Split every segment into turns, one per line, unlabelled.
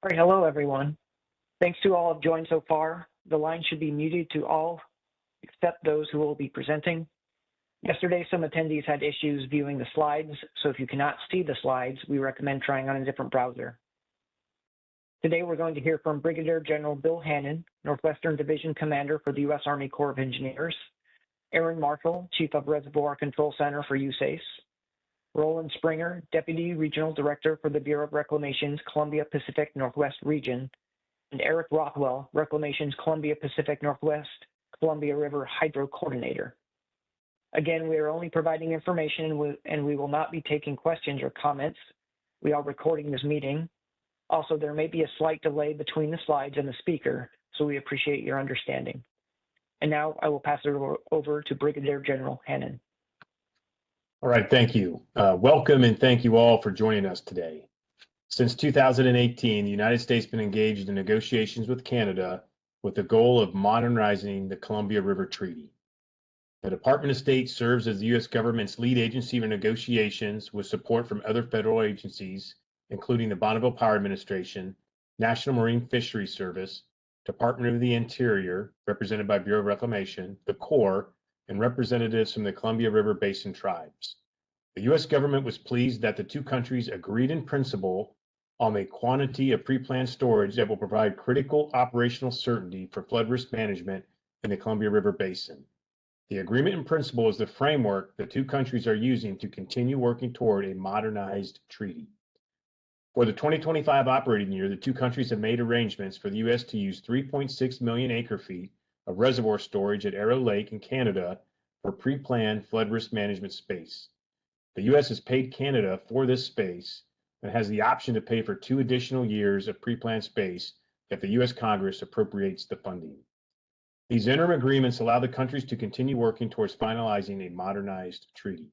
All right, hello everyone. Thanks to all who have joined so far. The line should be muted to all except those who will be presenting. Yesterday, some attendees had issues viewing the slides, so if you cannot see the slides, we recommend trying on a different browser. Today, we're going to hear from Brigadier General Bill Hannon, Northwestern Division Commander for the U.S. Army Corps of Engineers, Aaron Marshall, Chief of Reservoir Control Center for USACE, Roland Springer, Deputy Regional Director for the Bureau of Reclamation's Columbia Pacific Northwest region, and Eric Rothwell, Reclamation's Columbia Pacific Northwest Columbia River Hydro Coordinator. Again, we are only providing information and we will not be taking questions or comments. We are recording this meeting. Also, there may be a slight delay between the slides and the speaker, so we appreciate your understanding. And now I will pass it over to Brigadier General Hannon.
All right, thank you. Welcome and thank you all for joining us today. Since 2018, the United States has been engaged in negotiations with Canada with the goal of modernizing the Columbia River Treaty. The Department of State serves as the U.S. government's lead agency for negotiations with support from other federal agencies, including the Bonneville Power Administration, National Marine Fisheries Service, Department of the Interior, represented by Bureau of Reclamation, the Corps, and representatives from the Columbia River Basin tribes. The U.S. government was pleased that the two countries agreed in principle on a quantity of pre-planned storage that will provide critical operational certainty for flood risk management in the Columbia River Basin. The agreement in principle is the framework the two countries are using to continue working toward a modernized treaty. For the 2025 operating year, the two countries have made arrangements for the U.S. to use 3.6 million acre-feet of reservoir storage at Arrow Lake in Canada for pre-planned flood risk management space. The U.S. has paid Canada for this space and has the option to pay for 2 additional years of pre-planned space if the U.S. Congress appropriates the funding. These interim agreements allow the countries to continue working towards finalizing a modernized treaty.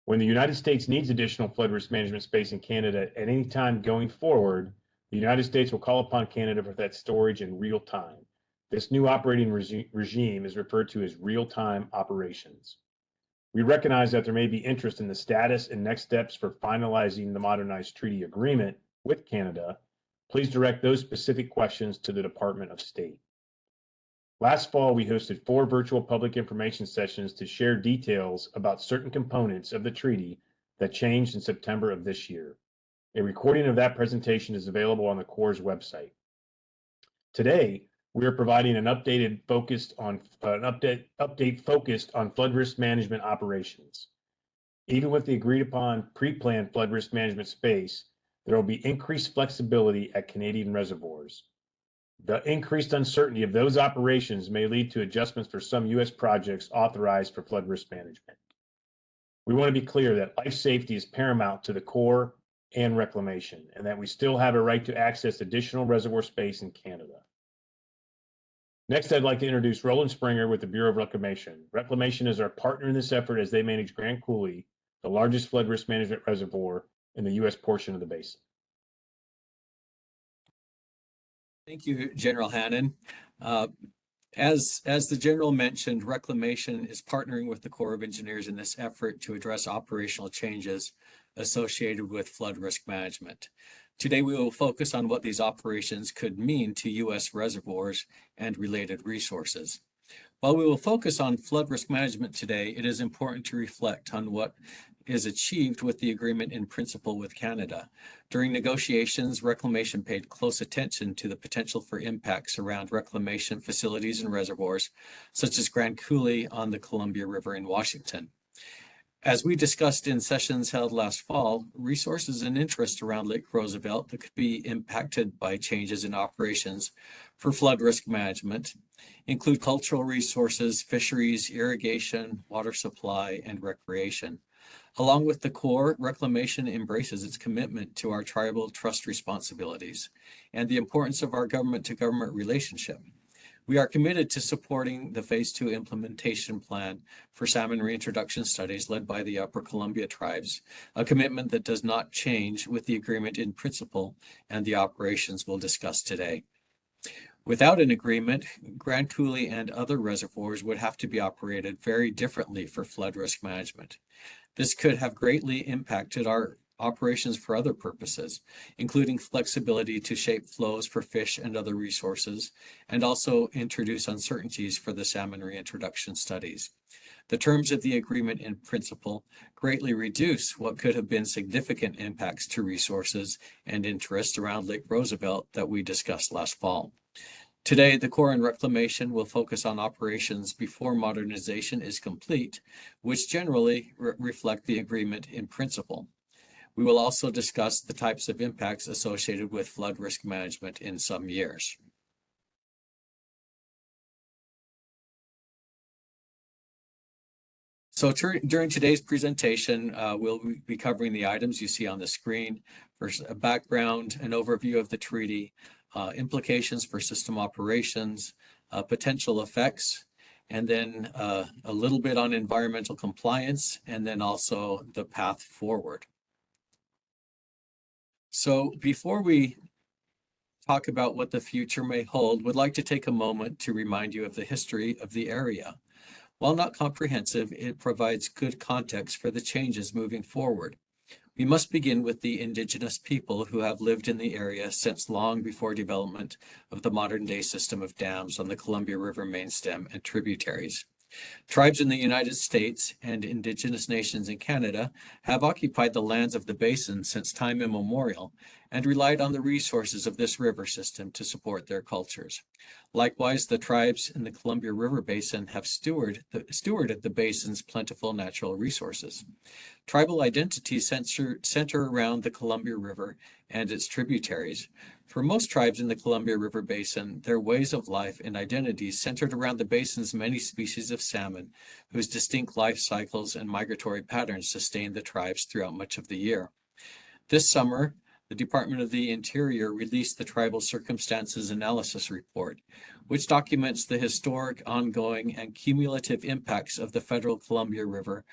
When the United States needs additional flood risk management space in Canada at any time going forward, the United States will call upon Canada for that storage in real time. This new operating regime is referred to as real-time operations. We recognize that there may be interest in the status and next steps for finalizing the modernized treaty agreement with Canada. Please direct those specific questions to the Department of State. Last fall, we hosted 4 virtual public information sessions to share details about certain components of the treaty that changed in September of this year. A recording of that presentation is available on the Corps' website. Today, we are providing an update focused on flood risk management operations. Even with the agreed upon pre-planned flood risk management space, there will be increased flexibility at Canadian reservoirs. The increased uncertainty of those operations may lead to adjustments for some U.S. projects authorized for flood risk management. We want to be clear that life safety is paramount to the Corps and Reclamation, and that we still have a right to access additional reservoir space in Canada. Next, I'd like to introduce Roland Springer with the Bureau of Reclamation. Reclamation is our partner in this effort as they manage Grand Coulee, the largest flood risk management reservoir in the U.S. portion of the basin.
Thank you, General Hannon. As the General mentioned, Reclamation is partnering with the Corps of Engineers in this effort to address operational changes associated with flood risk management. Today, we will focus on what these operations could mean to U.S. reservoirs and related resources. While we will focus on flood risk management today, it is important to reflect on what is achieved with the agreement in principle with Canada. During negotiations, Reclamation paid close attention to the potential for impacts around reclamation facilities and reservoirs, such as Grand Coulee on the Columbia River in Washington. As we discussed in sessions held last fall, resources and interest around Lake Roosevelt that could be impacted by changes in operations for flood risk management include cultural resources, fisheries, irrigation, water supply, and recreation. Along with the Corps, Reclamation embraces its commitment to our tribal trust responsibilities and the importance of our government-to-government relationship. We are committed to supporting the Phase 2 implementation plan for salmon reintroduction studies led by the Upper Columbia tribes, a commitment that does not change with the agreement in principle and the operations we'll discuss today. Without an agreement, Grand Coulee and other reservoirs would have to be operated very differently for flood risk management. This could have greatly impacted our operations for other purposes, including flexibility to shape flows for fish and other resources, and also introduce uncertainties for the salmon reintroduction studies. The terms of the agreement in principle greatly reduce what could have been significant impacts to resources and interests around Lake Roosevelt that we discussed last fall. Today, the Corps and Reclamation will focus on operations before modernization is complete, which generally reflect the agreement in principle. We will also discuss the types of impacts associated with flood risk management in some years. So during today's presentation, we'll be covering the items you see on the screen. First, a background, an overview of the treaty, implications for system operations, potential effects, and then a little bit on environmental compliance, and then also the path forward. So before we talk about what the future may hold, would like to take a moment to remind you of the history of the area. While not comprehensive, it provides good context for the changes moving forward. We must begin with the indigenous people who have lived in the area since long before development of the modern-day system of dams on the Columbia River main stem and tributaries. Tribes in the United States and indigenous nations in Canada have occupied the lands of the basin since time immemorial and relied on the resources of this river system to support their cultures. Likewise, the tribes in the Columbia River Basin have stewarded the basin's plentiful natural resources. Tribal identities center around the Columbia River and its tributaries. For most tribes in the Columbia River Basin, their ways of life and identities centered around the basin's many species of salmon, whose distinct life cycles and migratory patterns sustain the tribes throughout much of the year. This summer, the Department of the Interior released the Tribal Circumstances Analysis Report, which documents the historic, ongoing, and cumulative impacts of the federal Columbia River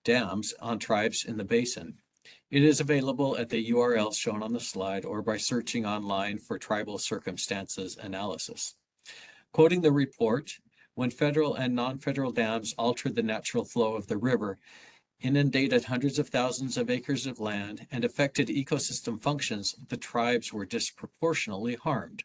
dams on tribes in the basin. It is available at the URL shown on the slide or by searching online for Tribal Circumstances Analysis. Quoting the report, when federal and non-federal dams altered the natural flow of the river, inundated hundreds of thousands of acres of land, and affected ecosystem functions, the tribes were disproportionately harmed.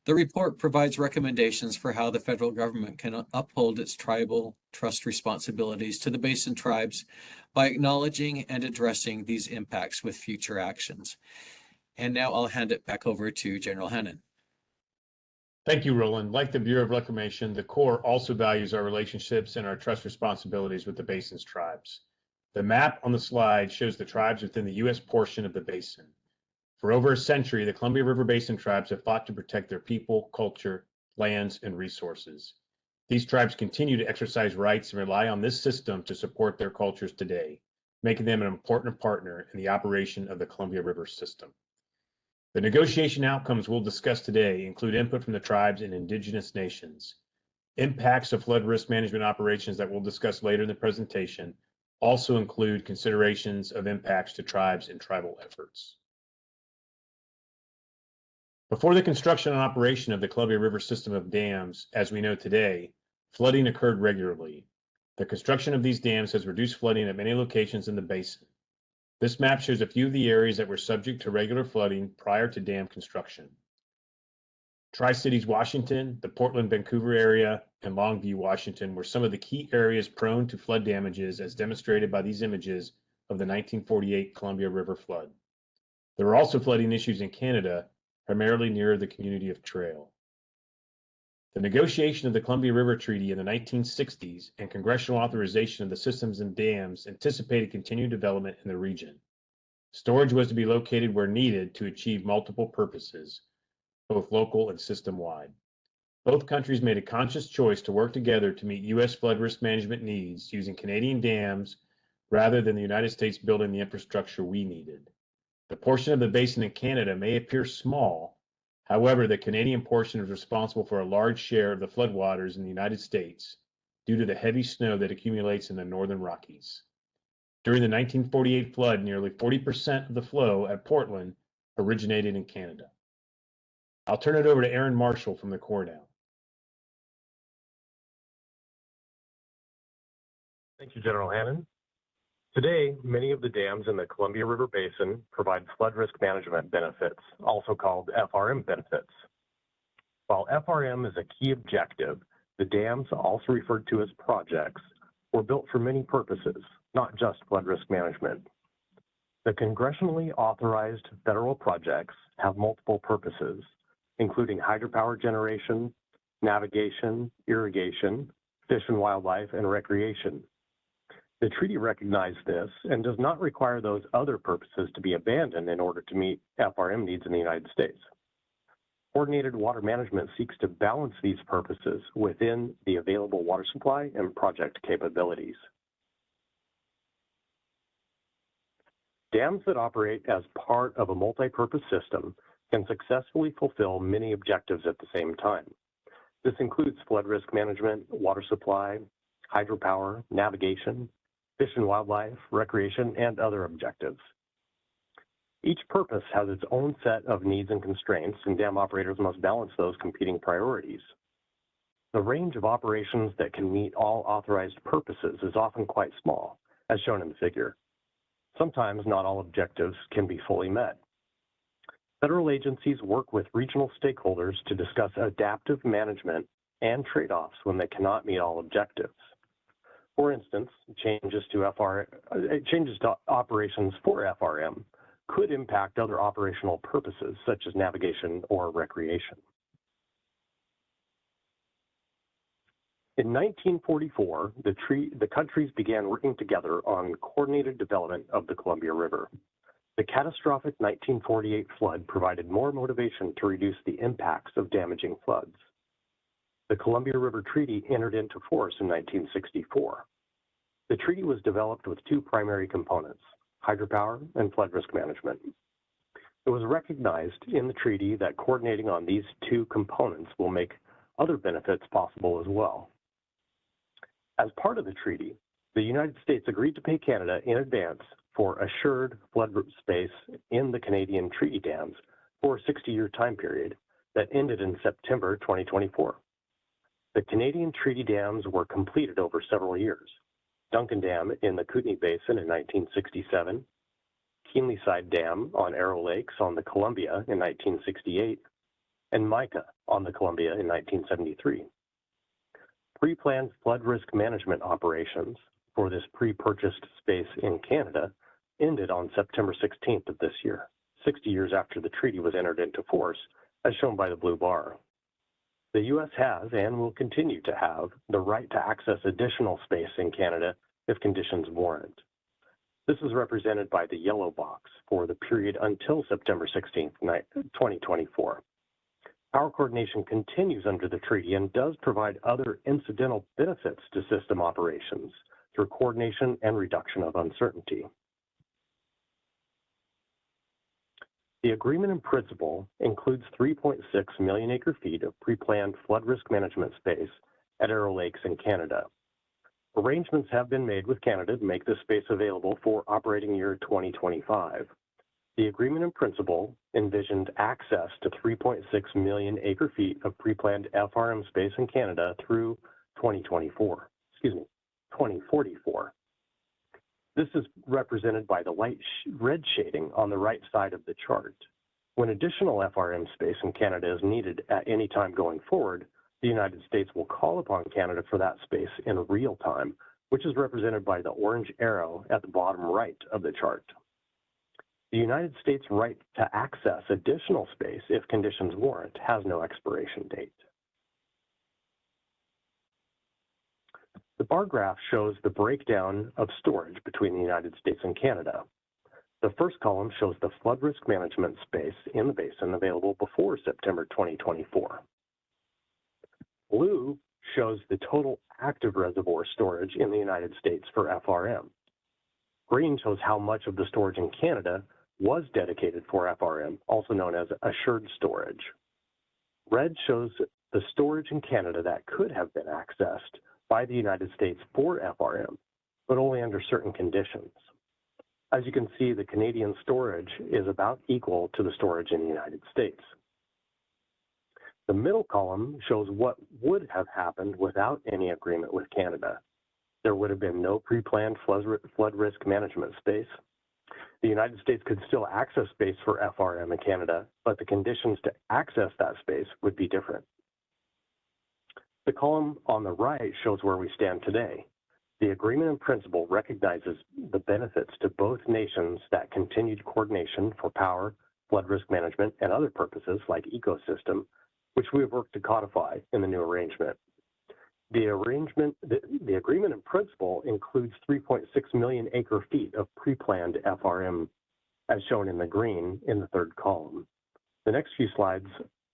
The report provides recommendations for how the federal government can uphold its tribal trust responsibilities to the basin tribes by acknowledging and addressing these impacts with future actions. And now I'll hand it back over to General Hannon.
Thank you, Roland. Like the Bureau of Reclamation, the Corps also values our relationships and our trust responsibilities with the basin's tribes. The map on the slide shows the tribes within the U.S. portion of the basin. For over a century, the Columbia River Basin tribes have fought to protect their people, culture, lands, and resources. These tribes continue to exercise rights and rely on this system to support their cultures today, making them an important partner in the operation of the Columbia River system. The negotiation outcomes we'll discuss today include input from the tribes and indigenous nations. Impacts of flood risk management operations that we'll discuss later in the presentation also include considerations of impacts to tribes and tribal efforts. Before the construction and operation of the Columbia River system of dams, as we know today, flooding occurred regularly. The construction of these dams has reduced flooding at many locations in the basin. This map shows a few of the areas that were subject to regular flooding prior to dam construction. Tri-Cities, Washington, the Portland, Vancouver area, and Longview, Washington were some of the key areas prone to flood damages as demonstrated by these images of the 1948 Columbia River flood. There were also flooding issues in Canada, primarily near the community of Trail. The negotiation of the Columbia River Treaty in the 1960s and congressional authorization of the systems and dams anticipated continued development in the region. Storage was to be located where needed to achieve multiple purposes, both local and system-wide. Both countries made a conscious choice to work together to meet U.S. flood risk management needs using Canadian dams rather than the United States building the infrastructure we needed. The portion of the basin in Canada may appear small. However, the Canadian portion is responsible for a large share of the floodwaters in the United States due to the heavy snow that accumulates in the northern Rockies. During the 1948 flood, nearly 40% of the flow at Portland originated in Canada. I'll turn it over to Aaron Marshall from the Corps now.
Thank you, General Hannon. Today, many of the dams in the Columbia River Basin provide flood risk management benefits, also called FRM benefits. While FRM is a key objective, the dams, also referred to as projects, were built for many purposes, not just flood risk management. The congressionally authorized federal projects have multiple purposes, including hydropower generation, navigation, irrigation, fish and wildlife, and recreation. The treaty recognized this and does not require those other purposes to be abandoned in order to meet FRM needs in the United States. Coordinated water management seeks to balance these purposes within the available water supply and project capabilities. Dams that operate as part of a multi-purpose system can successfully fulfill many objectives at the same time. This includes flood risk management, water supply, hydropower, navigation, fish and wildlife, recreation, and other objectives. Each purpose has its own set of needs and constraints, and dam operators must balance those competing priorities. The range of operations that can meet all authorized purposes is often quite small, as shown in the figure. Sometimes not all objectives can be fully met. Federal agencies work with regional stakeholders to discuss adaptive management and trade-offs when they cannot meet all objectives. For instance, changes to operations for FRM could impact other operational purposes, such as navigation or recreation. In 1944, the countries began working together on coordinated development of the Columbia River. The catastrophic 1948 flood provided more motivation to reduce the impacts of damaging floods. The Columbia River Treaty entered into force in 1964. The treaty was developed with two primary components, hydropower and flood risk management. It was recognized in the treaty that coordinating on these two components will make other benefits possible as well. As part of the treaty, the United States agreed to pay Canada in advance for assured flood space in the Canadian treaty dams for a 60-year time period that ended in September 2024. The Canadian treaty dams were completed over several years. Duncan Dam in the Kootenay Basin in 1967, Keenly Side Dam on Arrow Lakes on the Columbia in 1968, and Mica on the Columbia in 1973. Pre-planned flood risk management operations for this pre-purchased space in Canada ended on September 16th of this year, 60 years after the treaty was entered into force, as shown by the blue bar. The U.S. has and will continue to have the right to access additional space in Canada if conditions warrant. This is represented by the yellow box for the period until September 16th, 2024. Our coordination continues under the treaty and does provide other incidental benefits to system operations through coordination and reduction of uncertainty. The agreement in principle includes 3.6 million acre-feet of pre-planned flood risk management space at Arrow Lakes in Canada. Arrangements have been made with Canada to make this space available for operating year 2025. The agreement in principle envisioned access to 3.6 million acre-feet of pre-planned FRM space in Canada through 2044. This is represented by the red shading on the right side of the chart. When additional FRM space in Canada is needed at any time going forward, the United States will call upon Canada for that space in real time, which is represented by the orange arrow at the bottom right of the chart. The United States' right to access additional space if conditions warrant has no expiration date. The bar graph shows the breakdown of storage between the United States and Canada. The first column shows the flood risk management space in the basin available before September 2024. Blue shows the total active reservoir storage in the United States for FRM. Green shows how much of the storage in Canada was dedicated for FRM, also known as assured storage. Red shows the storage in Canada that could have been accessed by the United States for FRM, but only under certain conditions. As you can see, the Canadian storage is about equal to the storage in the United States. The middle column shows what would have happened without any agreement with Canada. There would have been no pre-planned flood risk management space. The United States could still access space for FRM in Canada, but the conditions to access that space would be different. The column on the right shows where we stand today. The agreement in principle recognizes the benefits to both nations that continued coordination for power, flood risk management, and other purposes like ecosystem, which we have worked to codify in the new arrangement. The agreement in principle includes 3.6 million acre-feet of pre-planned FRM, as shown in the green in the third column. The next few slides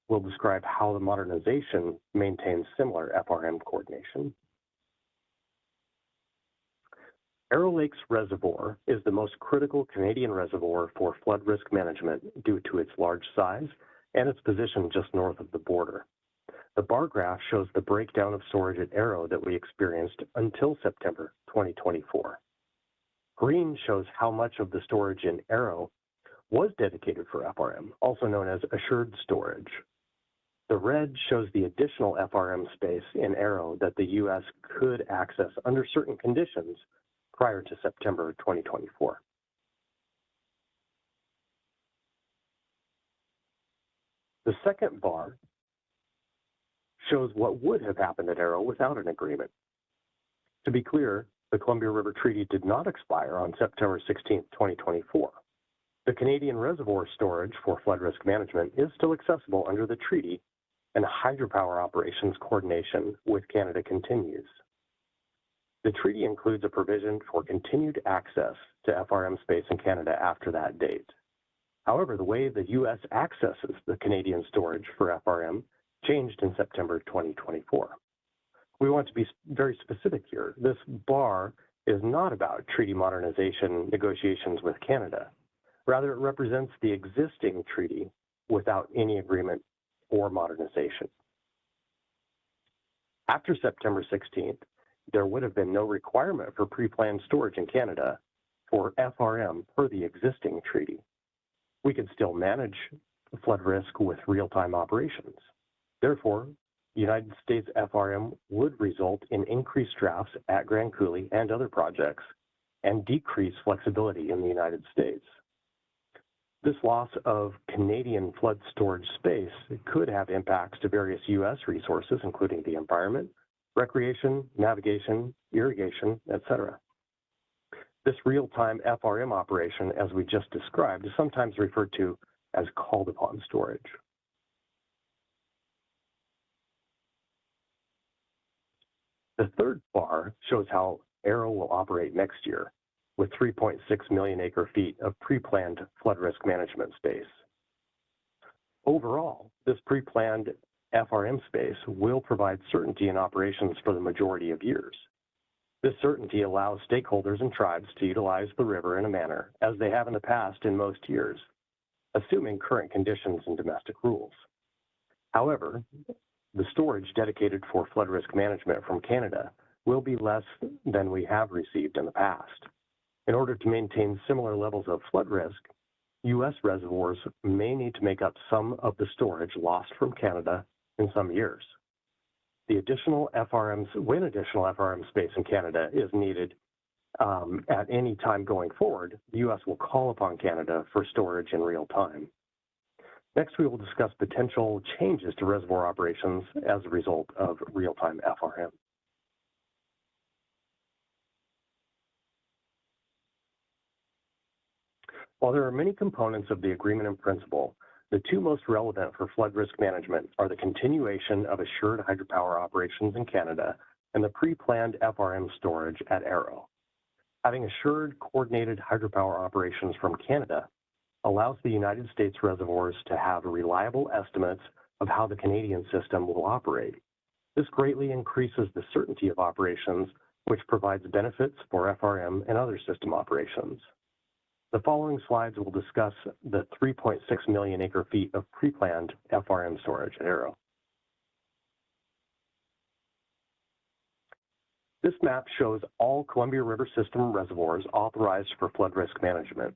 will describe how the modernization maintains similar FRM coordination. Arrow Lake's reservoir is the most critical Canadian reservoir for flood risk management due to its large size and its position just north of the border. The bar graph shows the breakdown of storage at Arrow that we experienced until September 2024. Green shows how much of the storage in Arrow was dedicated for FRM, also known as assured storage. The red shows the additional FRM space in Arrow that the U.S. could access under certain conditions prior to September 2024. The second bar shows what would have happened at Arrow without an agreement. To be clear, the Columbia River Treaty did not expire on September 16, 2024. The Canadian reservoir storage for flood risk management is still accessible under the treaty, and hydropower operations coordination with Canada continues. The treaty includes a provision for continued access to FRM space in Canada after that date. However, the way the U.S. accesses the Canadian storage for FRM changed in September 2024. We want to be very specific here. This bar is not about treaty modernization negotiations with Canada. Rather, it represents the existing treaty without any agreement or modernization. After September 16th, there would have been no requirement for pre-planned storage in Canada for FRM per the existing treaty. We could still manage flood risk with real-time operations. Therefore, United States FRM would result in increased drafts at Grand Coulee and other projects and decrease flexibility in the United States. This loss of Canadian flood storage space could have impacts to various U.S. resources, including the environment, recreation, navigation, irrigation, etc. This real-time FRM operation, as we just described, is sometimes referred to as called-upon storage. The third bar shows how Arrow will operate next year, with 3.6 million acre-feet of pre-planned flood risk management space. Overall, this pre-planned FRM space will provide certainty in operations for the majority of years. This certainty allows stakeholders and tribes to utilize the river in a manner as they have in the past in most years, assuming current conditions and domestic rules. However, the storage dedicated for flood risk management from Canada will be less than we have received in the past. In order to maintain similar levels of flood risk, U.S. reservoirs may need to make up some of the storage lost from Canada in some years. When additional FRM space in Canada is needed at any time going forward, the U.S. will call upon Canada for storage in real time. Next, we will discuss potential changes to reservoir operations as a result of real-time FRM. While there are many components of the agreement in principle, the two most relevant for flood risk management are the continuation of assured hydropower operations in Canada and the pre-planned FRM storage at Arrow. Having assured coordinated hydropower operations from Canada allows the United States reservoirs to have reliable estimates of how the Canadian system will operate. This greatly increases the certainty of operations, which provides benefits for FRM and other system operations. The following slides will discuss the 3.6 million acre-feet of pre-planned FRM storage at Arrow. This map shows all Columbia River System reservoirs authorized for flood risk management.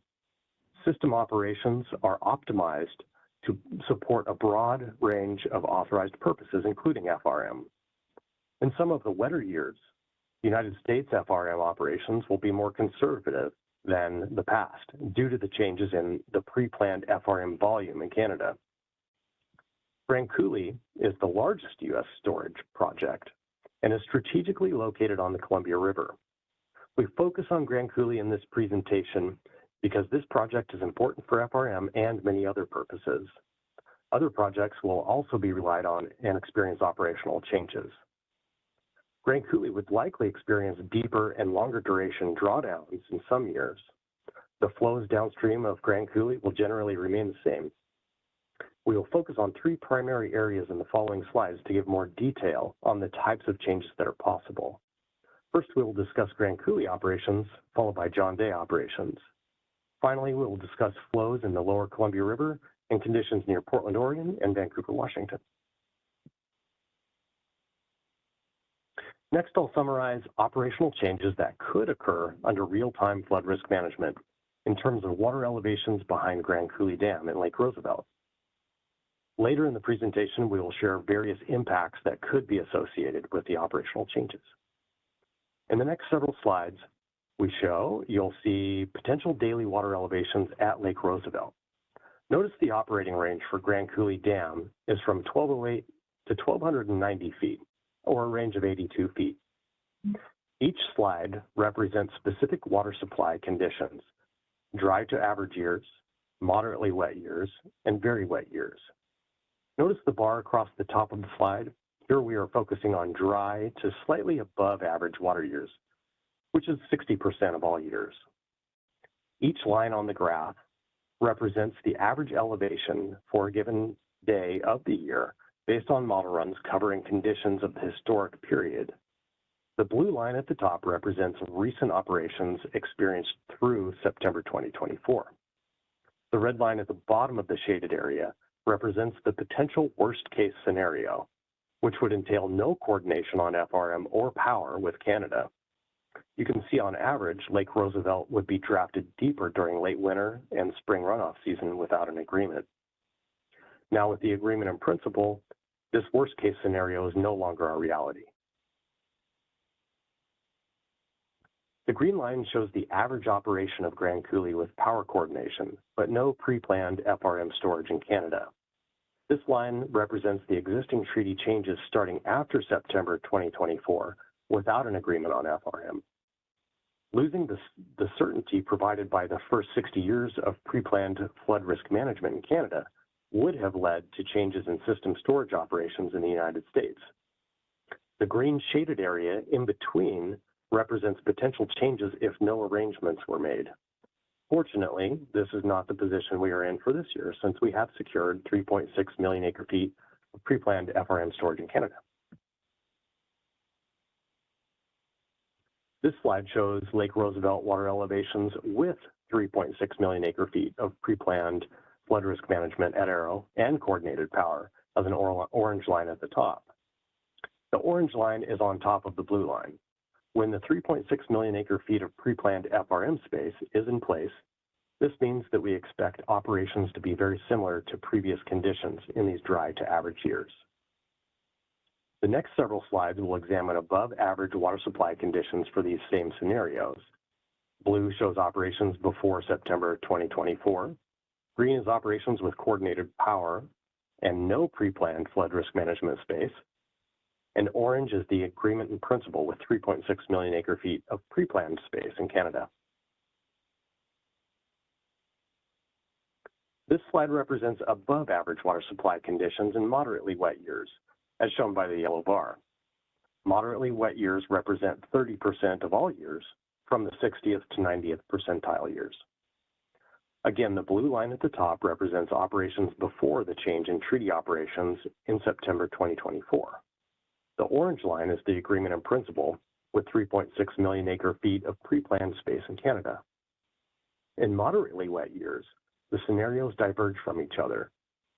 System operations are optimized to support a broad range of authorized purposes, including FRM. In some of the wetter years, United States FRM operations will be more conservative than the past due to the changes in the pre-planned FRM volume in Canada. Grand Coulee is the largest U.S. storage project and is strategically located on the Columbia River. We focus on Grand Coulee in this presentation because this project is important for FRM and many other purposes. Other projects will also be relied on and experience operational changes. Grand Coulee would likely experience deeper and longer duration drawdowns in some years. The flows downstream of Grand Coulee will generally remain the same. We will focus on three primary areas in the following slides to give more detail on the types of changes that are possible. First, we will discuss Grand Coulee operations, followed by John Day operations. Finally, we will discuss flows in the lower Columbia River and conditions near Portland, Oregon, and Vancouver, Washington. Next, I'll summarize operational changes that could occur under real-time flood risk management in terms of water elevations behind Grand Coulee Dam in Lake Roosevelt. Later in the presentation, we will share various impacts that could be associated with the operational changes. In the next several slides, you'll see potential daily water elevations at Lake Roosevelt. Notice the operating range for Grand Coulee Dam is from 1208 to 1290 feet, or a range of 82 feet. Each slide represents specific water supply conditions: dry to average years, moderately wet years, and very wet years. Notice the bar across the top of the slide. Here we are focusing on dry to slightly above average water years, which is 60% of all years. Each line on the graph represents the average elevation for a given day of the year based on model runs covering conditions of the historic period. The blue line at the top represents recent operations experienced through September 2024. The red line at the bottom of the shaded area represents the potential worst-case scenario, which would entail no coordination on FRM or power with Canada. You can see on average, Lake Roosevelt would be drafted deeper during late winter and spring runoff season without an agreement. Now, with the agreement in principle, this worst-case scenario is no longer a reality. The green line shows the average operation of Grand Coulee with power coordination, but no pre-planned FRM storage in Canada. This line represents the existing treaty changes starting after September 2024 without an agreement on FRM. Losing the certainty provided by the first 60 years of pre-planned flood risk management in Canada would have led to changes in system storage operations in the United States. The green shaded area in between represents potential changes if no arrangements were made. Fortunately, this is not the position we are in for this year, since we have secured 3.6 million acre-feet of pre-planned FRM storage in Canada. This slide shows Lake Roosevelt water elevations with 3.6 million acre-feet of pre-planned flood risk management at Arrow and coordinated power as an orange line at the top. The orange line is on top of the blue line. When the 3.6 million acre-feet of pre-planned FRM space is in place, this means that we expect operations to be very similar to previous conditions in these dry to average years. The next several slides will examine above average water supply conditions for these same scenarios. Blue shows operations before September 2024. Green is operations with coordinated power and no pre-planned flood risk management space. And orange is the agreement in principle with 3.6 million acre-feet of pre-planned space in Canada. This slide represents above average water supply conditions in moderately wet years, as shown by the yellow bar. Moderately wet years represent 30% of all years from the 60th to 90th percentile years. Again, the blue line at the top represents operations before the change in treaty operations in September 2024. The orange line is the agreement in principle with 3.6 million acre-feet of pre-planned space in Canada. In moderately wet years, the scenarios diverge from each other.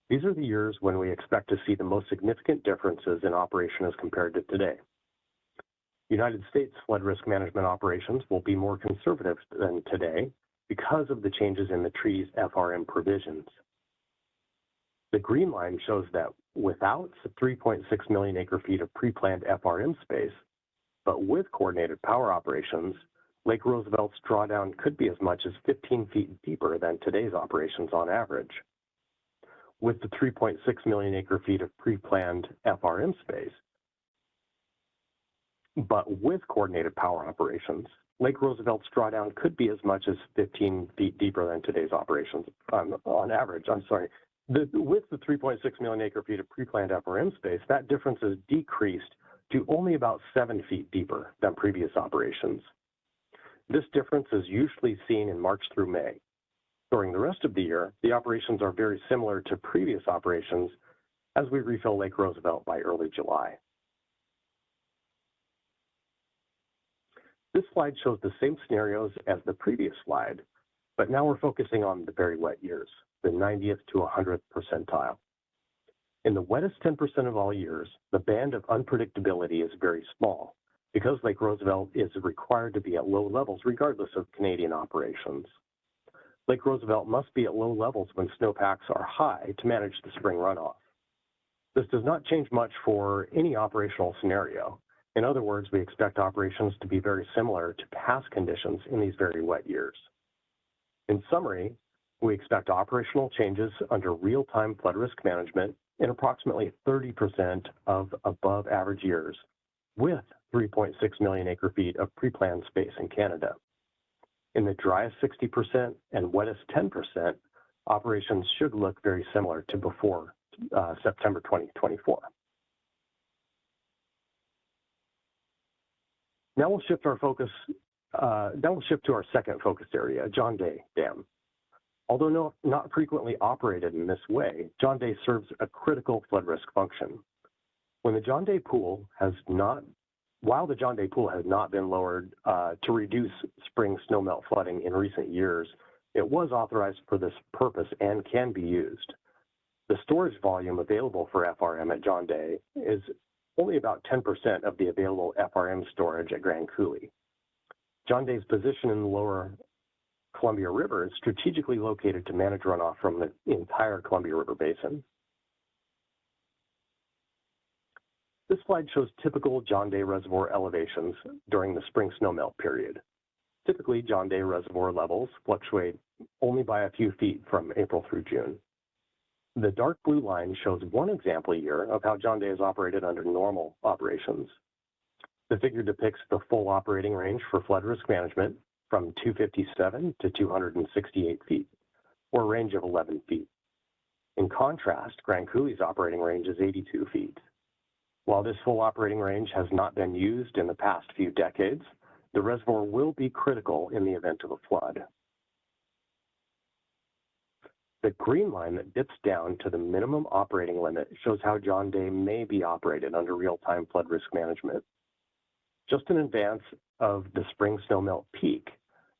These are the years when we expect to see the most significant differences in operation as compared to today. United States flood risk management operations will be more conservative than today because of the changes in the treaty's FRM provisions. The green line shows that without the 3.6 million acre-feet of pre-planned FRM space, but with coordinated power operations, Lake Roosevelt's drawdown could be as much as 15 feet deeper than today's operations on average. With the 3.6 million acre-feet of pre-planned FRM space, but with coordinated power operations, Lake Roosevelt's drawdown could be as much as 15 feet deeper than today's operations on average. With the 3.6 million acre-feet of pre-planned FRM space, that difference is decreased to only about 7 feet deeper than previous operations. This difference is usually seen in March through May. During the rest of the year, the operations are very similar to previous operations as we refill Lake Roosevelt by early July. This slide shows the same scenarios as the previous slide, but now we're focusing on the very wet years, the 90th to 100th percentile. In the wettest 10% of all years, the band of unpredictability is very small because Lake Roosevelt is required to be at low levels regardless of Canadian operations. Lake Roosevelt must be at low levels when snowpacks are high to manage the spring runoff. This does not change much for any operational scenario. In other words, we expect operations to be very similar to past conditions in these very wet years. In summary, we expect operational changes under real-time flood risk management in approximately 30% of above average years, with 3.6 million acre-feet of pre-planned space in Canada. In the driest 60% and wettest 10%, operations should look very similar to before September 2024. Now we'll shift to our second focus area, John Day Dam. Although not frequently operated in this way, John Day serves a critical flood risk function. While the John Day pool has not been lowered to reduce spring snowmelt flooding in recent years, it was authorized for this purpose and can be used. The storage volume available for FRM at John Day is only about 10% of the available FRM storage at Grand Coulee. John Day's position in the lower Columbia River is strategically located to manage runoff from the entire Columbia River Basin. This slide shows typical John Day Reservoir elevations during the spring snowmelt period. Typically, John Day Reservoir levels fluctuate only by a few feet from April through June. The dark blue line shows one example year of how John Day is operated under normal operations. The figure depicts the full operating range for flood risk management from 257 to 268 feet, or a range of 11 feet. In contrast, Grand Coulee's operating range is 82 feet. While this full operating range has not been used in the past few decades, the reservoir will be critical in the event of a flood. The green line that dips down to the minimum operating limit shows how John Day may be operated under real-time flood risk management. Just in advance of the spring snowmelt peak,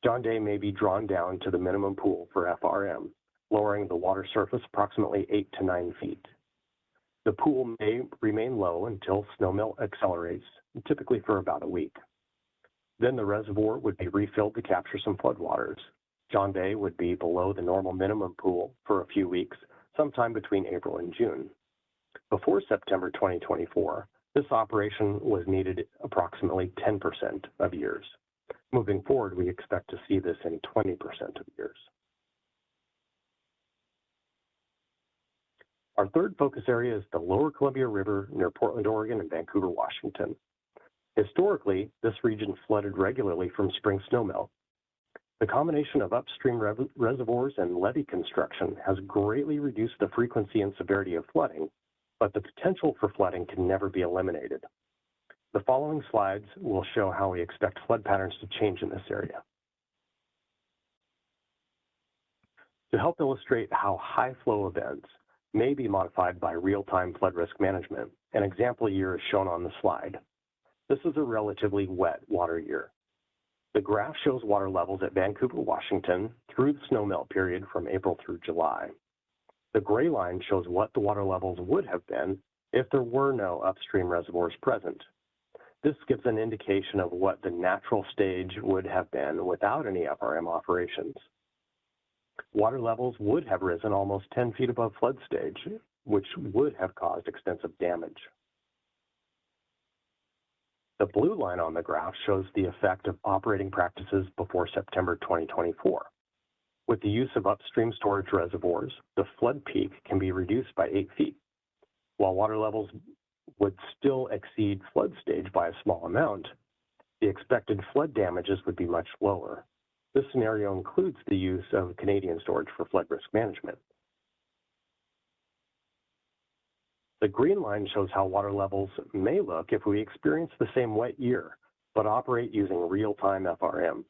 John Day may be drawn down to the minimum pool for FRM, lowering the water surface approximately 8 to 9 feet. The pool may remain low until snowmelt accelerates, typically for about a week. Then the reservoir would be refilled to capture some floodwaters. John Day would be below the normal minimum pool for a few weeks, sometime between April and June. Before September 2024, this operation was needed approximately 10% of years. Moving forward, we expect to see this in 20% of years. Our third focus area is the lower Columbia River near Portland, Oregon and Vancouver, Washington. Historically, this region flooded regularly from spring snowmelt. The combination of upstream reservoirs and levee construction has greatly reduced the frequency and severity of flooding, but the potential for flooding can never be eliminated. The following slides will show how we expect flood patterns to change in this area. To help illustrate how high flow events may be modified by real-time flood risk management, an example year is shown on the slide. This is a relatively wet water year. The graph shows water levels at Vancouver, Washington through the snowmelt period from April through July. The gray line shows what the water levels would have been if there were no upstream reservoirs present. This gives an indication of what the natural stage would have been without any FRM operations. Water levels would have risen almost 10 feet above flood stage, which would have caused extensive damage. The blue line on the graph shows the effect of operating practices before September 2024. With the use of upstream storage reservoirs, the flood peak can be reduced by 8 feet. While water levels would still exceed flood stage by a small amount, the expected flood damages would be much lower. This scenario includes the use of Canadian storage for flood risk management. The green line shows how water levels may look if we experience the same wet year, but operate using real-time FRM.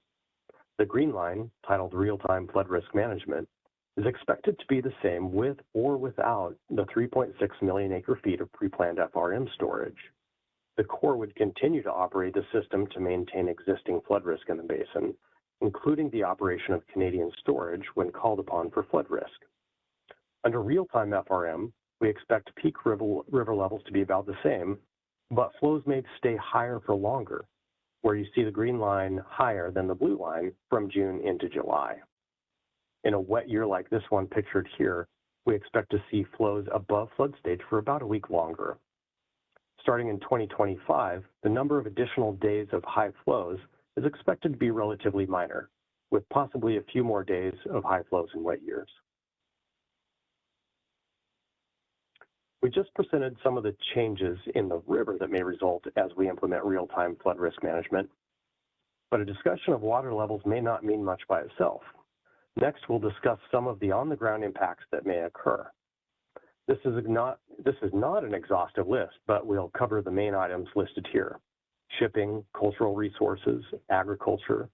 The green line, titled Real-Time Flood Risk Management, is expected to be the same with or without the 3.6 million acre-feet of preplanned FRM storage. The Corps would continue to operate the system to maintain existing flood risk in the basin, including the operation of Canadian storage when called upon for flood risk. Under real-time FRM, we expect peak river levels to be about the same, but flows may stay higher for longer, where you see the green line higher than the blue line from June into July. In a wet year like this one pictured here, we expect to see flows above flood stage for about a week longer. Starting in 2025, the number of additional days of high flows is expected to be relatively minor, with possibly a few more days of high flows in wet years. We just presented some of the changes in the river that may result as we implement real-time flood risk management, but a discussion of water levels may not mean much by itself. Next, we'll discuss some of the on-the-ground impacts that may occur. This is not an exhaustive list, but we'll cover the main items listed here: shipping, cultural resources, agriculture,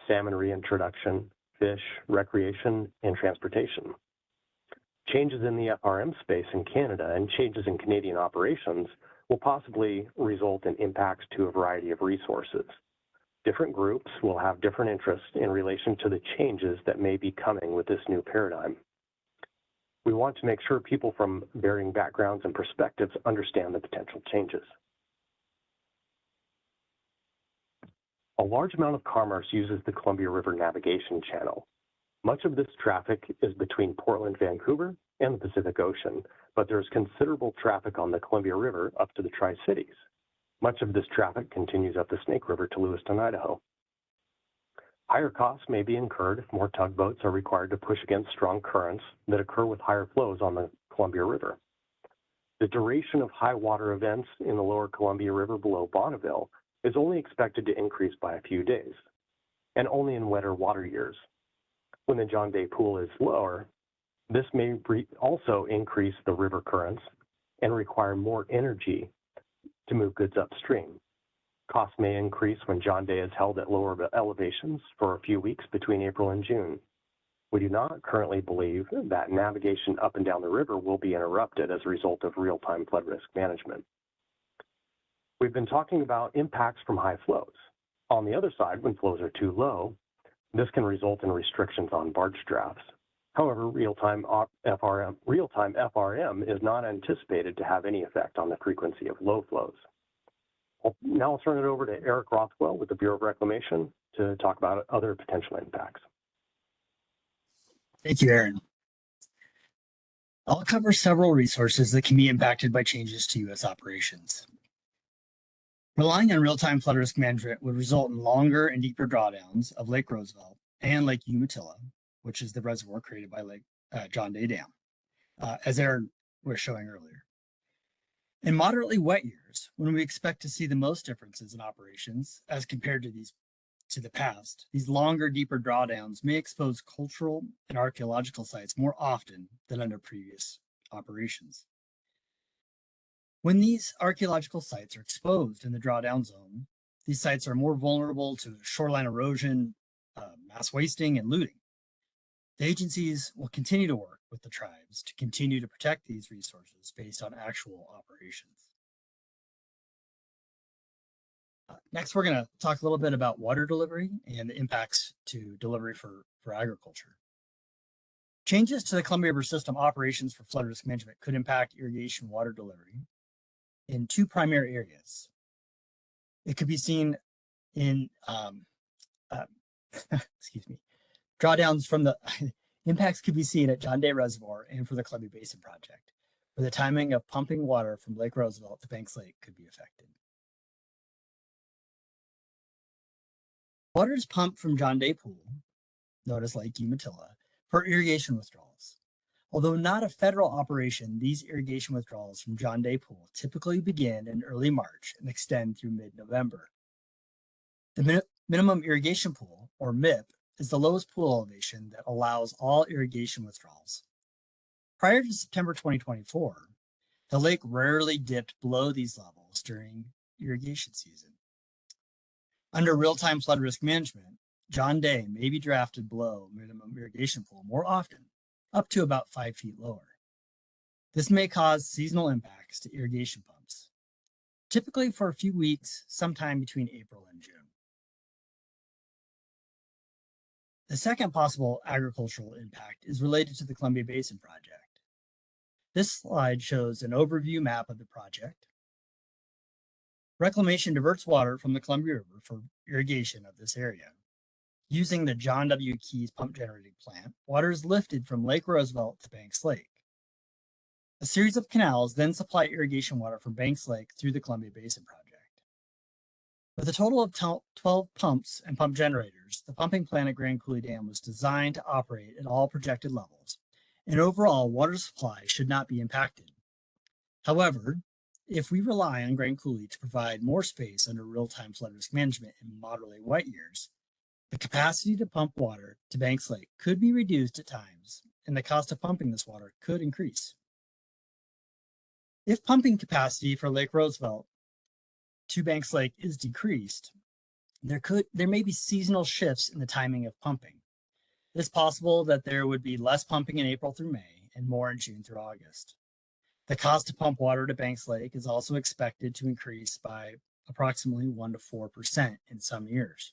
salmon reintroduction, fish, recreation, and transportation. Changes in the FRM space in Canada and changes in Canadian operations will possibly result in impacts to a variety of resources. Different groups will have different interests in relation to the changes that may be coming with this new paradigm. We want to make sure people from varying backgrounds and perspectives understand the potential changes. A large amount of commerce uses the Columbia River Navigation Channel. Much of this traffic is between Portland, Vancouver, and the Pacific Ocean, but there's considerable traffic on the Columbia River up to the Tri-Cities. Much of this traffic continues up the Snake River to Lewiston, Idaho. Higher costs may be incurred if more tugboats are required to push against strong currents that occur with higher flows on the Columbia River. The duration of high water events in the lower Columbia River below Bonneville is only expected to increase by a few days, and only in wetter water years. When the John Day Pool is lower, this may also increase the river currents and require more energy to move goods upstream. Costs may increase when John Day is held at lower elevations for a few weeks between April and June. We do not currently believe that navigation up and down the river will be interrupted as a result of real-time flood risk management. We've been talking about impacts from high flows. On the other side, when flows are too low, this can result in restrictions on barge drafts. However, real-time FRM is not anticipated to have any effect on the frequency of low flows. Now I'll turn it over to Eric Rothwell with the Bureau of Reclamation to talk about other potential impacts.
Thank you, Aaron. I'll cover several resources that can be impacted by changes to U.S. operations. Relying on real-time flood risk management would result in longer and deeper drawdowns of Lake Roosevelt and Lake Umatilla, which is the reservoir created by Lake John Day Dam, as Aaron was showing earlier. In moderately wet years, when we expect to see the most differences in operations as compared to the past, these longer, deeper drawdowns may expose cultural and archaeological sites more often than under previous operations. When these archaeological sites are exposed in the drawdown zone, these sites are more vulnerable to shoreline erosion, mass wasting, and looting. The agencies will continue to work with the tribes to continue to protect these resources based on actual operations. Next, we're going to talk a little bit about water delivery and the impacts to delivery for agriculture. Changes to the Columbia River system operations for flood risk management could impact irrigation water delivery in two primary areas. It could be seen in, drawdowns from the impacts could be seen at John Day Reservoir and for the Columbia Basin project, where the timing of pumping water from Lake Roosevelt to Banks Lake could be affected. Water is pumped from John Day Pool, known as Lake Umatilla, for irrigation withdrawals. Although not a federal operation, these irrigation withdrawals from John Day Pool typically begin in early March and extend through mid-November. The minimum irrigation pool, or MIP, is the lowest pool elevation that allows all irrigation withdrawals. Prior to September 2024, the lake rarely dipped below these levels during irrigation season. Under real-time flood risk management, John Day may be drafted below minimum irrigation pool more often, up to about 5 feet lower. This may cause seasonal impacts to irrigation pumps, typically for a few weeks, sometime between April and June. The second possible agricultural impact is related to the Columbia Basin project. This slide shows an overview map of the project. Reclamation diverts water from the Columbia River for irrigation of this area. Using the John W. Keyes pump generating plant, water is lifted from Lake Roosevelt to Banks Lake. A series of canals then supply irrigation water from Banks Lake through the Columbia Basin project. With a total of 12 pumps and pump generators, the pumping plant at Grand Coulee Dam was designed to operate at all projected levels, and overall water supply should not be impacted. However, if we rely on Grand Coulee to provide more space under real-time flood risk management in moderately wet years, the capacity to pump water to Banks Lake could be reduced at times, and the cost of pumping this water could increase. If pumping capacity for Lake Roosevelt to Banks Lake is decreased, there may be seasonal shifts in the timing of pumping. It is possible that there would be less pumping in April through May and more in June through August. The cost to pump water to Banks Lake is also expected to increase by approximately 1 to 4% in some years.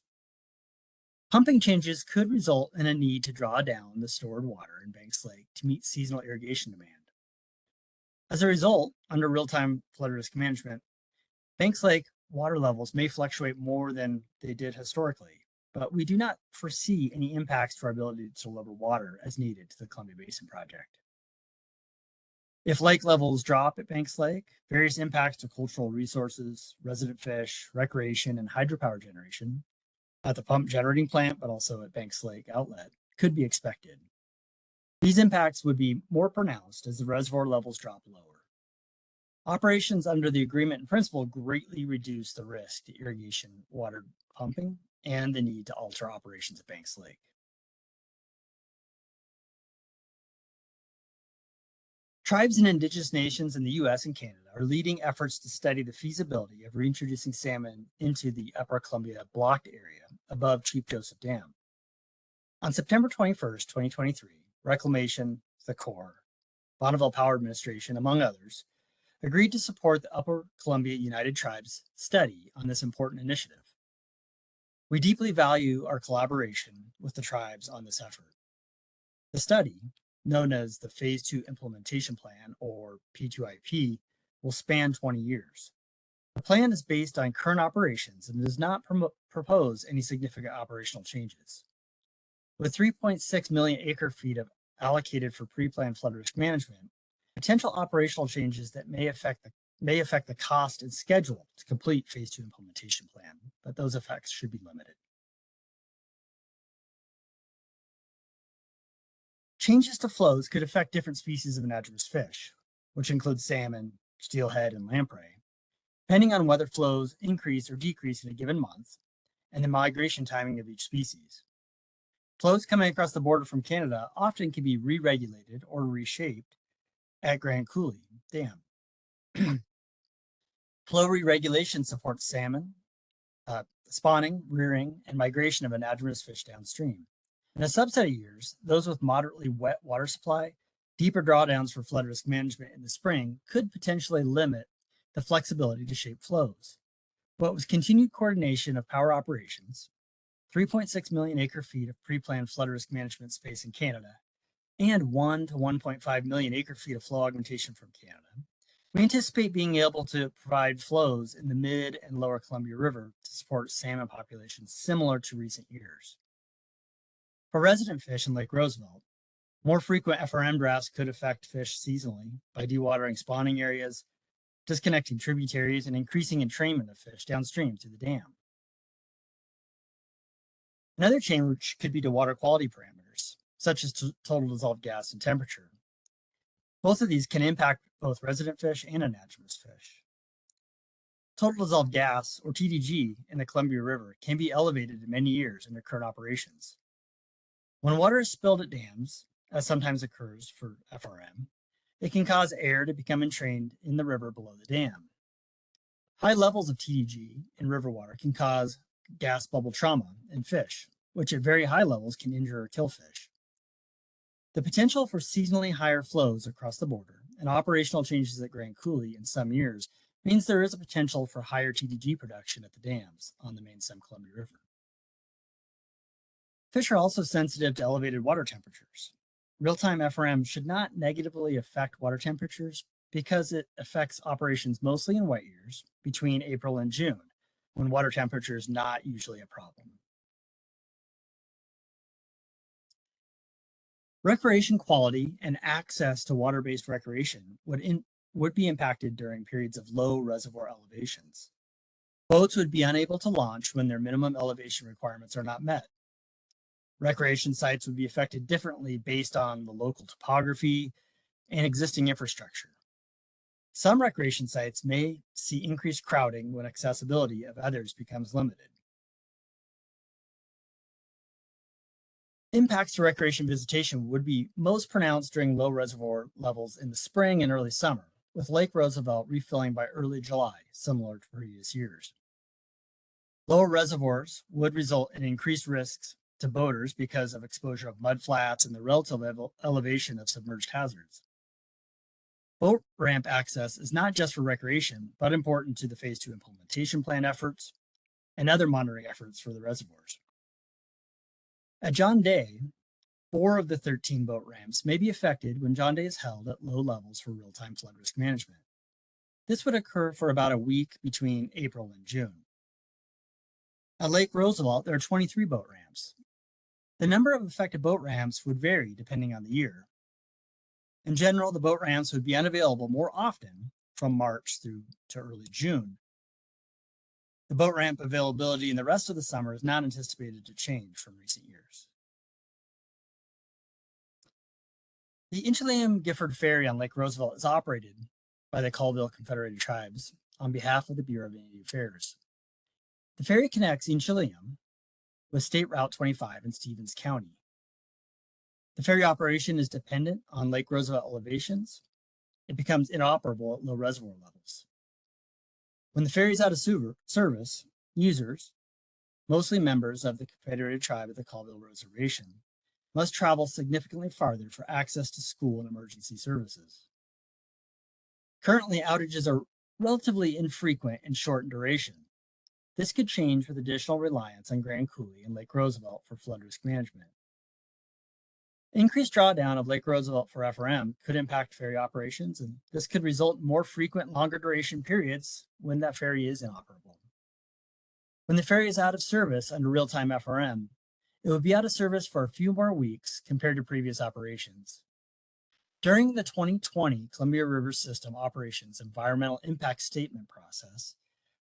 Pumping changes could result in a need to draw down the stored water in Banks Lake to meet seasonal irrigation demand. As a result, under real-time flood risk management, Banks Lake water levels may fluctuate more than they did historically, but we do not foresee any impacts to our ability to deliver water as needed to the Columbia Basin project. If lake levels drop at Banks Lake, various impacts to cultural resources, resident fish, recreation, and hydropower generation at the pump generating plant, but also at Banks Lake outlet, could be expected. These impacts would be more pronounced as the reservoir levels drop lower. Operations under the agreement in principle greatly reduce the risk to irrigation water pumping and the need to alter operations at Banks Lake. Tribes and indigenous nations in the US and Canada are leading efforts to study the feasibility of reintroducing salmon into the Upper Columbia blocked area above Chief Joseph Dam. On September 21st, 2023, Reclamation, the Corps, Bonneville Power Administration, among others, agreed to support the Upper Columbia United Tribes study on this important initiative. We deeply value our collaboration with the tribes on this effort. The study, known as the Phase 2 Implementation Plan, or P2IP, will span 20 years. The plan is based on current operations and does not propose any significant operational changes. With 3.6 million acre-feet allocated for pre-planned flood risk management, potential operational changes that may affect the cost and schedule to complete Phase 2 Implementation Plan, but those effects should be limited. Changes to flows could affect different species of anadromous fish, which include salmon, steelhead, and lamprey, depending on whether flows increase or decrease in a given month and the migration timing of each species. Flows coming across the border from Canada often can be re-regulated or reshaped at Grand Coulee Dam. Flow re-regulation supports salmon, spawning, rearing, and migration of anadromous fish downstream. In a subset of years, those with moderately wet water supply, deeper drawdowns for flood risk management in the spring could potentially limit the flexibility to shape flows. But with continued coordination of power operations, 3.6 million acre-feet of pre-planned flood risk management space in Canada, and 1 to 1.5 million acre-feet of flow augmentation from Canada, we anticipate being able to provide flows in the mid and lower Columbia River to support salmon populations similar to recent years. For resident fish in Lake Roosevelt, more frequent FRM drafts could affect fish seasonally by dewatering spawning areas, disconnecting tributaries, and increasing entrainment of fish downstream through the dam. Another change could be to water quality parameters, such as total dissolved gas and temperature. Both of these can impact both resident fish and anadromous fish. Total dissolved gas, or TDG, in the Columbia River can be elevated in many years under current operations. When water is spilled at dams, as sometimes occurs for FRM, it can cause air to become entrained in the river below the dam. High levels of TDG in river water can cause gas bubble trauma in fish, which at very high levels can injure or kill fish. The potential for seasonally higher flows across the border and operational changes at Grand Coulee in some years means there is a potential for higher TDG production at the dams on the main stem Columbia River. Fish are also sensitive to elevated water temperatures. Real-time FRM should not negatively affect water temperatures because it affects operations mostly in wet years between April and June, when water temperature is not usually a problem. Recreation quality and access to water-based recreation would be impacted during periods of low reservoir elevations. Boats would be unable to launch when their minimum elevation requirements are not met. Recreation sites would be affected differently based on the local topography and existing infrastructure. Some recreation sites may see increased crowding when accessibility of others becomes limited. Impacts to recreation visitation would be most pronounced during low reservoir levels in the spring and early summer, with Lake Roosevelt refilling by early July, similar to previous years. Lower reservoirs would result in increased risks to boaters because of exposure of mudflats and the relative elevation of submerged hazards. Boat ramp access is not just for recreation, but important to the Phase 2 implementation plan efforts and other monitoring efforts for the reservoirs. At John Day, 4 of the 13 boat ramps may be affected when John Day is held at low levels for real-time flood risk management. This would occur for about a week between April and June. At Lake Roosevelt, there are 23 boat ramps. The number of affected boat ramps would vary depending on the year. In general, the boat ramps would be unavailable more often from March through to early June. The boat ramp availability in the rest of the summer is not anticipated to change from recent years. The Inchelium Gifford Ferry on Lake Roosevelt is operated by the Colville Confederated Tribes on behalf of the Bureau of Indian Affairs. The ferry connects Inchelium with State Route 25 in Stevens County. The ferry operation is dependent on Lake Roosevelt elevations. It becomes inoperable at low reservoir levels. When the ferry is out of service, users, mostly members of the Confederated Tribe at the Colville Reservation, must travel significantly farther for access to school and emergency services. Currently, outages are relatively infrequent and short in duration. This could change with additional reliance on Grand Coulee and Lake Roosevelt for flood risk management. Increased drawdown of Lake Roosevelt for FRM could impact ferry operations, and this could result in more frequent, longer duration periods when that ferry is inoperable. When the ferry is out of service under real-time FRM, it would be out of service for a few more weeks compared to previous operations. During the 2020 Columbia River System Operations Environmental Impact Statement process,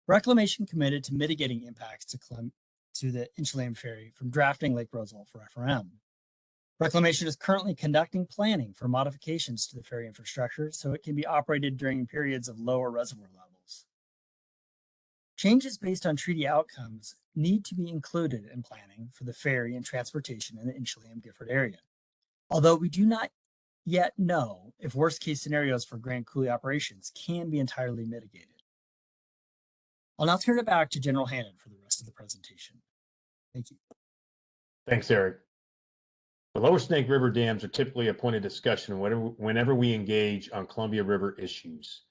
Reclamation committed to mitigating impacts to the Inchelium Ferry from drafting Lake Roosevelt for FRM. Reclamation is currently conducting planning for modifications to the ferry infrastructure so it can be operated during periods of lower reservoir levels. Changes based on treaty outcomes need to be included in planning for the ferry and transportation in the Inchelium Gifford area, although we do not yet know if worst-case scenarios for Grand Coulee operations can be entirely mitigated. I'll now turn it back to General Hannon for the rest of the presentation. Thank you.
Thanks, Eric. The Lower Snake River dams are typically a point of discussion whenever we engage on Columbia River issues.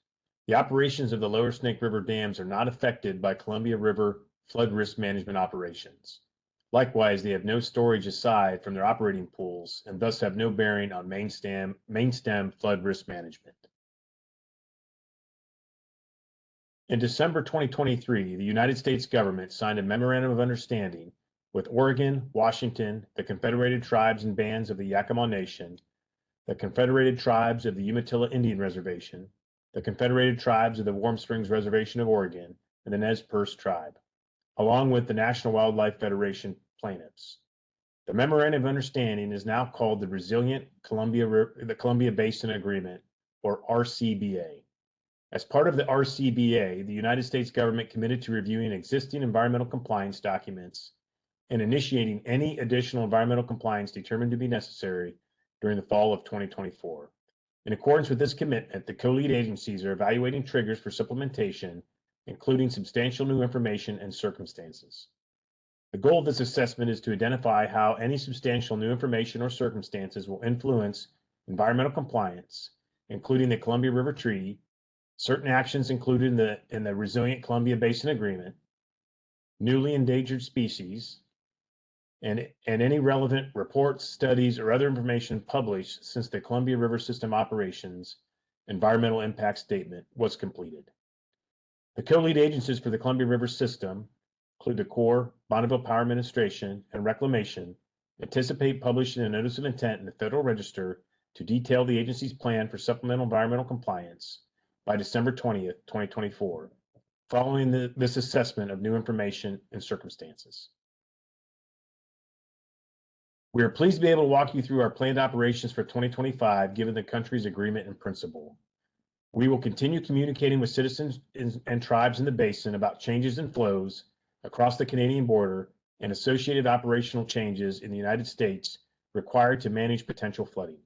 The operations of the Lower Snake River dams are not affected by Columbia River flood risk management operations. Likewise, they have no storage aside from their operating pools and thus have no bearing on main stem flood risk management. In December 2023, the United States government signed a memorandum of understanding with Oregon, Washington, the Confederated Tribes and Bands of the Yakima Nation, the Confederated Tribes of the Umatilla Indian Reservation, the Confederated Tribes of the Warm Springs Reservation of Oregon, and the Nez Perce Tribe, along with the National Wildlife Federation plaintiffs. The Memorandum of Understanding is now called the the Columbia Basin Agreement, or RCBA. As part of the RCBA, the United States government committed to reviewing existing environmental compliance documents and initiating any additional environmental compliance determined to be necessary during the fall of 2024. In accordance with this commitment, the co-lead agencies are evaluating triggers for supplementation, including substantial new information and circumstances. The goal of this assessment is to identify how any substantial new information or circumstances will influence environmental compliance, including the Columbia River Treaty, certain actions included in the Resilient Columbia Basin Agreement, newly endangered species, and any relevant reports, studies, or other information published since the Columbia River System Operations Environmental Impact Statement was completed. The co-lead agencies for the Columbia River System include the Corps, Bonneville Power Administration, and Reclamation, anticipate publishing a notice of intent in the Federal Register to detail the agency's plan for supplemental environmental compliance by December 20th, 2024, following this assessment of new information and circumstances. We are pleased to be able to walk you through our planned operations for 2025, given the country's agreement in principle. We will continue communicating with citizens and tribes in the basin about changes in flows across the Canadian border and associated operational changes in the United States required to manage potential flooding.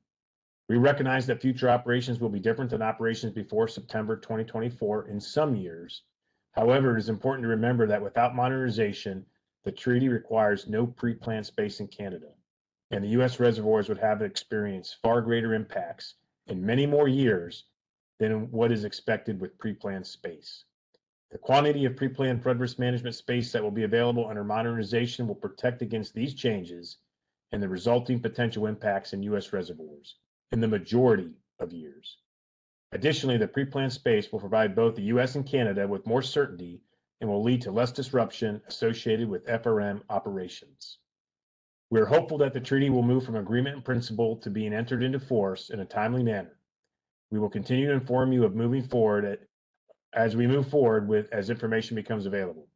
We recognize that future operations will be different than operations before September 2024 in some years. However, it is important to remember that without modernization, the treaty requires no pre-planned space in Canada, and the U.S. reservoirs would have experienced far greater impacts in many more years than what is expected with pre-planned space. The quantity of pre-planned flood risk management space that will be available under modernization will protect against these changes and the resulting potential impacts in U.S. reservoirs in the majority of years. Additionally, the pre-planned space will provide both the U.S. and Canada with more certainty and will lead to less disruption associated with FRM operations. We are hopeful that the treaty will move from agreement in principle to being entered into force in a timely manner. We will continue to inform you of moving forward as we move forward as information becomes available.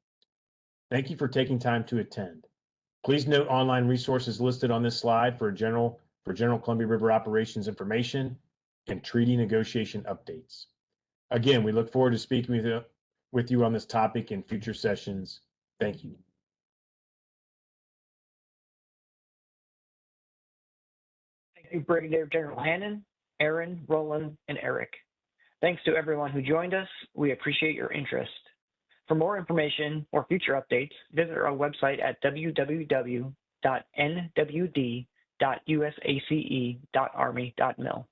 Thank you for taking time to attend. Please note online resources listed on this slide for general Columbia River operations information and treaty negotiation updates. Again, we look forward to speaking with you on this topic in future sessions. Thank you.
Thank you, Brigadier General Hannon, Aaron, Roland, and Eric. Thanks to everyone who joined us. We appreciate your interest. For more information or future updates, visit our website at www.nwd.usace.army.mil.